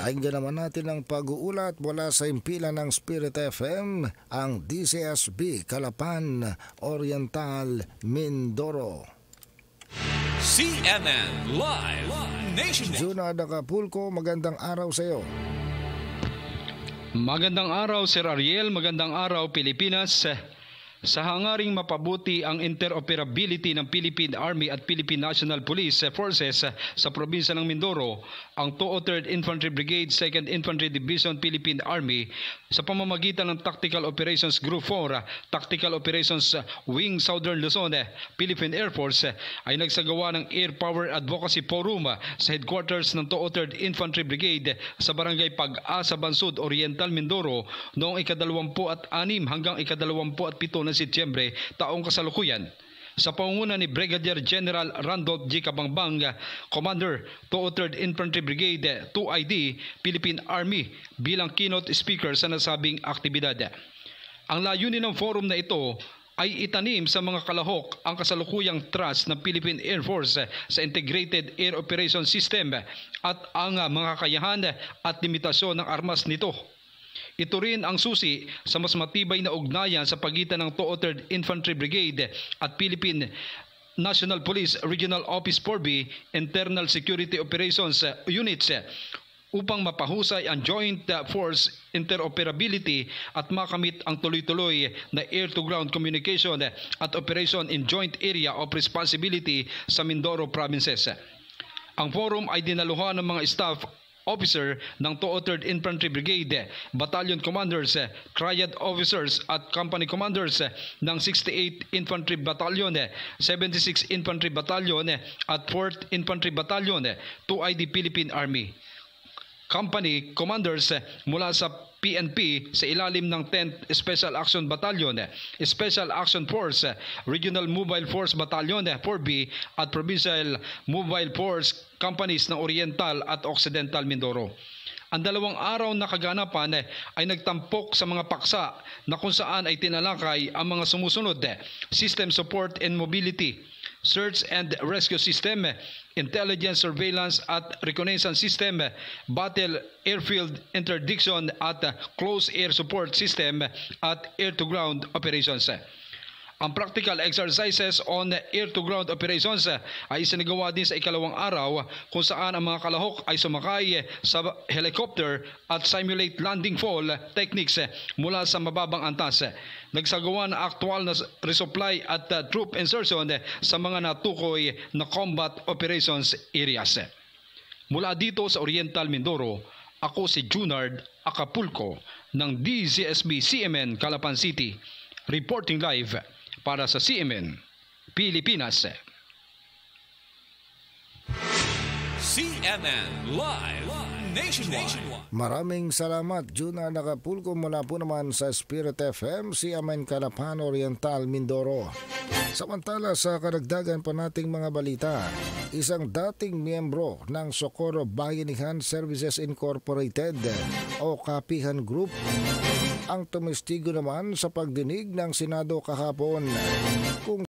Pakinggan naman natin ang pag-uulat mula sa himpilan ng Spirit FM, ang DCSB Calapan Oriental Mindoro. CNN Live Nationwide. Junard Acapulco, magandang araw sa iyo. Magandang araw Sir Ariel, magandang araw Pilipinas. Sa hangaring mapabuti ang interoperability ng Philippine Army at Philippine National Police Forces sa probinsya ng Mindoro, ang 203rd Infantry Brigade, 2nd Infantry Division Philippine Army sa pamamagitan ng Tactical Operations Group 4, Tactical Operations Wing Southern Luzon, Philippine Air Force ay nagsagawa ng Air Power Advocacy Forum sa headquarters ng 203rd Infantry Brigade sa Barangay Pag-asa, Bansud, Oriental, Mindoro noong ika-26 hanggang ika-27 ng Setyembre taong kasalukuyan. Sa pangunguna ni Brigadier General Randolph G. Cabangbang, Commander 203rd Infantry Brigade 2ID, Philippine Army, bilang keynote speaker sa nasabing aktibidad. Ang layunin ng forum na ito ay itanim sa mga kalahok ang kasalukuyang thrust ng Philippine Air Force sa Integrated Air Operation System at ang mga kakayahan at limitasyon ng armas nito. Ito rin ang susi sa mas matibay na ugnayan sa pagitan ng 203rd Infantry Brigade at Philippine National Police Regional Office 4B Internal Security Operations Units upang mapahusay ang joint force interoperability at makamit ang tuloy-tuloy na air-to-ground communication at operation in joint area of responsibility sa Mindoro provinces. Ang forum ay dinaluhan ng mga staff officer ng 203rd Infantry Brigade, battalion commanders, triad officers at company commanders ng 68th Infantry Battalion, 76th Infantry Battalion at 4th Infantry Battalion, 2ID Philippine Army. Company commanders mula sa PNP sa ilalim ng 10th Special Action Battalion, Special Action Force, Regional Mobile Force Battalion 4B at Provincial Mobile Force Companies ng Oriental at Occidental Mindoro. Ang 2 araw na kaganapan ay nagtampok sa mga paksa na kung saan ay tinalakay ang mga sumusunod: System Support and Mobility, Search and Rescue System, Intelligence Surveillance at Reconnaissance System, Battle Airfield Interdiction at Close Air Support System at Air-to-Ground Operations. Ang practical exercises on air-to-ground operations ay isinagawa din sa ika-2 araw kung saan ang mga kalahok ay sumakay sa helicopter at simulate landing fall techniques mula sa mababang antas. Nagsagawa ng aktual na resupply at troop insertion sa mga natukoy na combat operations areas. Mula dito sa Oriental Mindoro, ako si Junard Acapulco ng DCSB CMN Calapan City, reporting live para sa CMN Pilipinas. CNN Live Nationwide. Maraming salamat, Junard Acapulco, mula po naman sa Spirit FM, CMN Calapan Oriental Mindoro. Samantala sa karagdagan pa nating mga balita, isang dating miyembro ng Socorro Bayanihan Services Incorporated o Kapihan Group ang tumestigo naman sa pagdinig ng Senado kahapon kung